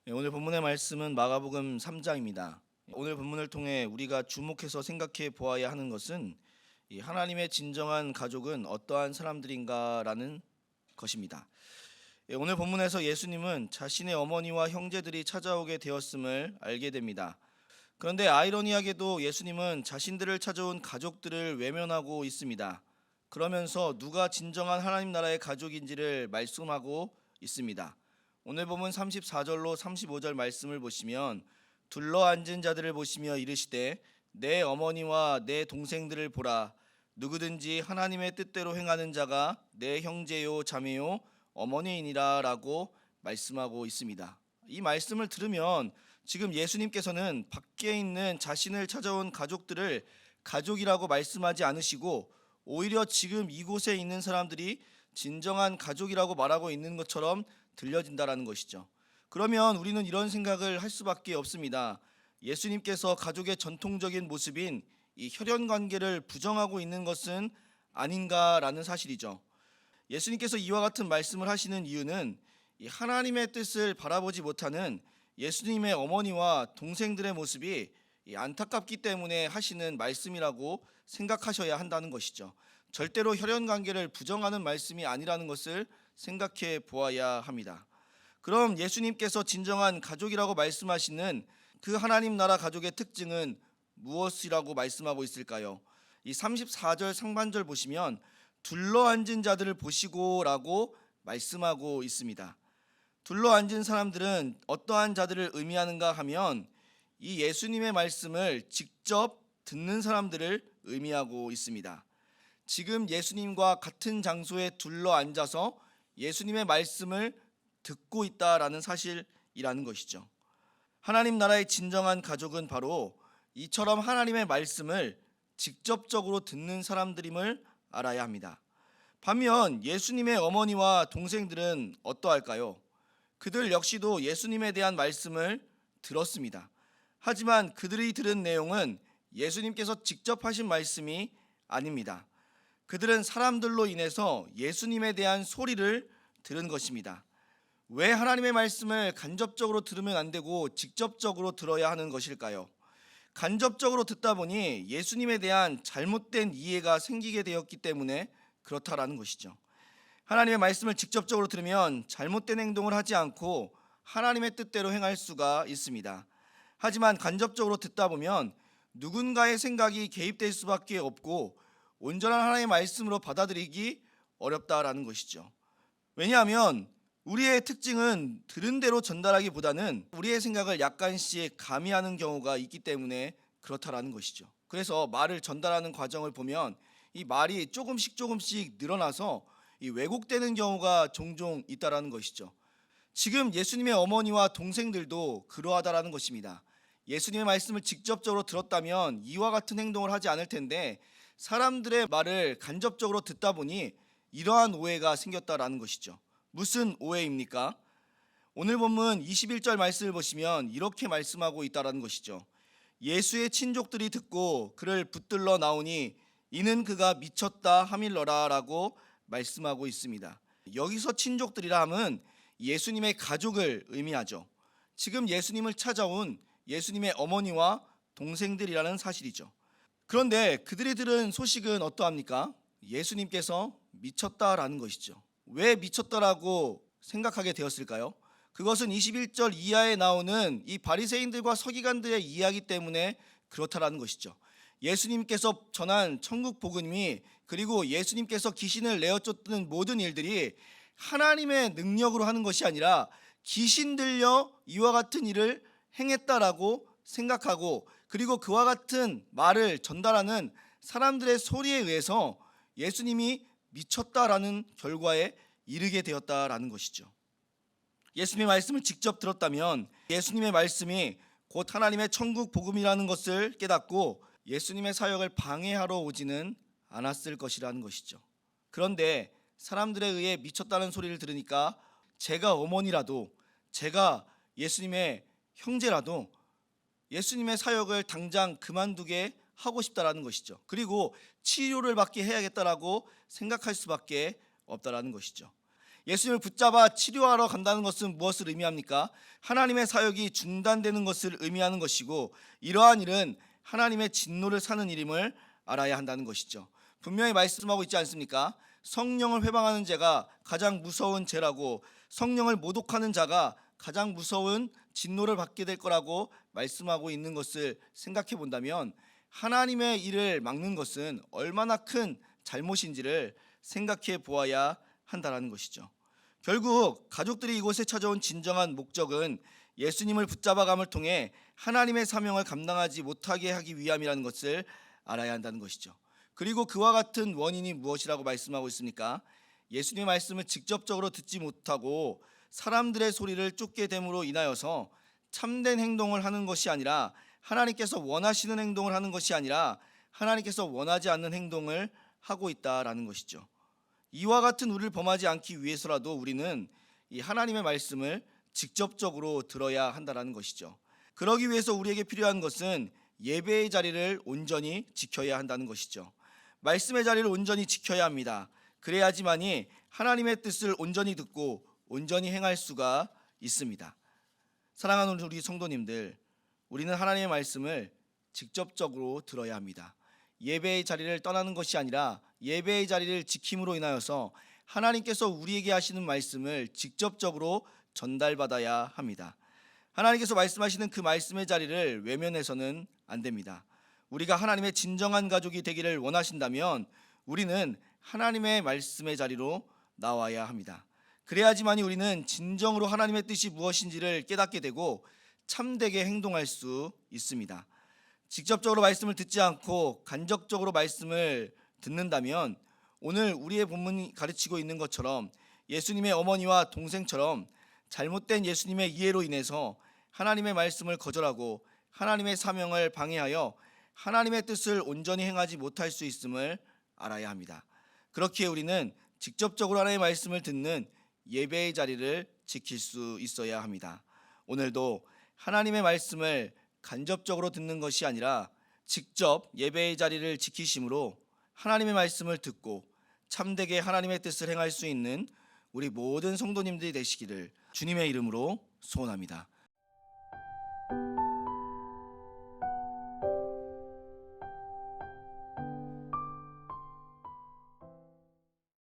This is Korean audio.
오늘 본문의 말씀은 마가복음 3장입니다. 오늘 본문을 통해 우리가 주목해서 생각해 보아야 하는 것은 이 하나님의 진정한 가족은 어떠한 사람들인가라는 것입니다. 오늘 본문에서 예수님은 자신의 어머니와 형제들이 찾아오게 되었음을 알게 됩니다. 그런데 아이러니하게도 예수님은 자신들을 찾아온 가족들을 외면하고 있습니다. 그러면서 누가 진정한 하나님 나라의 가족인지를 말씀하고 있습니다. 오늘 본문 34절로 35절 말씀을 보시면 둘러앉은 자들을 보시며 이르시되 내 어머니와 내 동생들을 보라. 누구든지 하나님의 뜻대로 행하는 자가 내 형제요 자매요 어머니이니라 라고 말씀하고 있습니다. 이 말씀을 들으면 지금 예수님께서는 밖에 있는 자신을 찾아온 가족들을 가족이라고 말씀하지 않으시고 오히려 지금 이곳에 있는 사람들이 진정한 가족이라고 말하고 있는 것처럼 들려진다라는 것이죠. 그러면 우리는 이런 생각을 할 수밖에 없습니다. 예수님께서 가족의 전통적인 모습인 이 혈연 관계를 부정하고 있는 것은 아닌가라는 사실이죠. 예수님께서 이와 같은 말씀을 하시는 이유는 이 하나님의 뜻을 바라보지 못하는 예수님의 어머니와 동생들의 모습이 안타깝기 때문에 하시는 말씀이라고 생각하셔야 한다는 것이죠. 절대로 혈연 관계를 부정하는 말씀이 아니라는 것을 생각해 보아야 합니다. 그럼 예수님께서 진정한 가족이라고 말씀하시는 그 하나님 나라 가족의 특징은 무엇이라고 말씀하고 있을까요? 이 34절 상반절 보시면 둘러앉은 자들을 보시고라고 말씀하고 있습니다. 둘러앉은 사람들은 어떠한 자들을 의미하는가 하면 이 예수님의 말씀을 직접 듣는 사람들을 의미하고 있습니다. 지금 예수님과 같은 장소에 둘러앉아서 예수님의 말씀을 듣고 있다라는 사실이라는 것이죠. 하나님 나라의 진정한 가족은 바로 이처럼 하나님의 말씀을 직접적으로 듣는 사람들임을 알아야 합니다. 반면 예수님의 어머니와 동생들은 어떠할까요? 그들 역시도 예수님에 대한 말씀을 들었습니다. 하지만 그들이 들은 내용은 예수님께서 직접 하신 말씀이 아닙니다. 그들은 사람들로 인해서 예수님에 대한 소리를 들은 것입니다. 왜 하나님의 말씀을 간접적으로 들으면 안 되고 직접적으로 들어야 하는 것일까요? 간접적으로 듣다 보니 예수님에 대한 잘못된 이해가 생기게 되었기 때문에 그렇다라는 것이죠. 하나님의 말씀을 직접적으로 들으면 잘못된 행동을 하지 않고 하나님의 뜻대로 행할 수가 있습니다. 하지만 간접적으로 듣다 보면 누군가의 생각이 개입될 수밖에 없고 온전한 하나님의 말씀으로 받아들이기 어렵다라는 것이죠. 왜냐하면 우리의 특징은 들은 대로 전달하기보다는 우리의 생각을 약간씩 가미하는 경우가 있기 때문에 그렇다라는 것이죠. 그래서 말을 전달하는 과정을 보면 이 말이 조금씩 늘어나서 이 왜곡되는 경우가 종종 있다라는 것이죠. 지금 예수님의 어머니와 동생들도 그러하다라는 것입니다. 예수님의 말씀을 직접적으로 들었다면 이와 같은 행동을 하지 않을 텐데 사람들의 말을 간접적으로 듣다 보니 이러한 오해가 생겼다라는 것이죠. 무슨 오해입니까? 오늘 본문 21절 말씀을 보시면 이렇게 말씀하고 있다라는 것이죠. 예수의 친족들이 듣고 그를 붙들러 나오니 이는 그가 미쳤다 하밀러라 라고 말씀하고 있습니다. 여기서 친족들이라 함은 예수님의 가족을 의미하죠. 지금 예수님을 찾아온 예수님의 어머니와 동생들이라는 사실이죠. 그런데 그들이 들은 소식은 어떠합니까? 예수님께서 미쳤다라는 것이죠. 왜 미쳤다라고 생각하게 되었을까요? 그것은 21절 이하에 나오는 이 바리새인들과 서기관들의 이야기 때문에 그렇다라는 것이죠. 예수님께서 전한 천국 복음이 그리고 예수님께서 귀신을 내어 쫓는 모든 일들이 하나님의 능력으로 하는 것이 아니라 귀신 들려 이와 같은 일을 행했다라고 생각하고 그리고 그와 같은 말을 전달하는 사람들의 소리에 의해서 예수님이 미쳤다라는 결과에 이르게 되었다라는 것이죠. 예수님의 말씀을 직접 들었다면 예수님의 말씀이 곧 하나님의 천국 복음이라는 것을 깨닫고 예수님의 사역을 방해하러 오지는 않았을 것이라는 것이죠. 그런데 사람들에 의해 미쳤다는 소리를 들으니까 제가 어머니라도 제가 예수님의 형제라도 예수님의 사역을 당장 그만두게 하고 싶다라는 것이죠. 그리고 치료를 받게 해야겠다라고 생각할 수밖에 없다라는 것이죠. 예수님을 붙잡아 치료하러 간다는 것은 무엇을 의미합니까? 하나님의 사역이 중단되는 것을 의미하는 것이고, 이러한 일은 하나님의 진노를 사는 일임을 알아야 한다는 것이죠. 분명히 말씀하고 있지 않습니까? 성령을 회방하는 죄가 가장 무서운 죄라고, 성령을 모독하는 자가 가장 무서운 진노를 받게 될 거라고 말씀하고 있는 것을 생각해 본다면, 하나님의 일을 막는 것은 얼마나 큰 잘못인지를 생각해 보아야 한다라는 것이죠. 결국 가족들이 이곳에 찾아온 진정한 목적은 예수님을 붙잡아감을 통해 하나님의 사명을 감당하지 못하게 하기 위함이라는 것을 알아야 한다는 것이죠. 그리고 그와 같은 원인이 무엇이라고 말씀하고 있습니까? 예수님의 말씀을 직접적으로 듣지 못하고 사람들의 소리를 쫓게 됨으로 인하여서 참된 행동을 하는 것이 아니라, 하나님께서 원하시는 행동을 하는 것이 아니라 하나님께서 원하지 않는 행동을 하고 있다라는 것이죠. 이와 같은 우리를 범하지 않기 위해서라도 우리는 이 하나님의 말씀을 직접적으로 들어야 한다라는 것이죠. 그러기 위해서 우리에게 필요한 것은 예배의 자리를 온전히 지켜야 한다는 것이죠. 말씀의 자리를 온전히 지켜야 합니다. 그래야지만이 하나님의 뜻을 온전히 듣고 온전히 행할 수가 있습니다. 사랑하는 우리 성도님들, 우리는 하나님의 말씀을 직접적으로 들어야 합니다. 예배의 자리를 떠나는 것이 아니라 예배의 자리를 지킴으로 인하여서 하나님께서 우리에게 하시는 말씀을 직접적으로 전달받아야 합니다. 하나님께서 말씀하시는 그 말씀의 자리를 외면해서는 안 됩니다. 우리가 하나님의 진정한 가족이 되기를 원하신다면 우리는 하나님의 말씀의 자리로 나와야 합니다. 그래야지만이 우리는 진정으로 하나님의 뜻이 무엇인지를 깨닫게 되고 참되게 행동할 수 있습니다. 직접적으로 말씀을 듣지 않고 간접적으로 말씀을 듣는다면 오늘 우리의 본문이 가르치고 있는 것처럼 예수님의 어머니와 동생처럼 잘못된 예수님의 이해로 인해서 하나님의 말씀을 거절하고 하나님의 사명을 방해하여 하나님의 뜻을 온전히 행하지 못할 수 있음을 알아야 합니다. 그렇기에 우리는 직접적으로 하나님의 말씀을 듣는 예배의 자리를 지킬 수 있어야 합니다. 오늘도 하나님의 말씀을 간접적으로 듣는 것이 아니라 직접 예배의 자리를 지키심으로 하나님의 말씀을 듣고 참되게 하나님의 뜻을 행할 수 있는 우리 모든 성도님들이 되시기를 주님의 이름으로 소원합니다.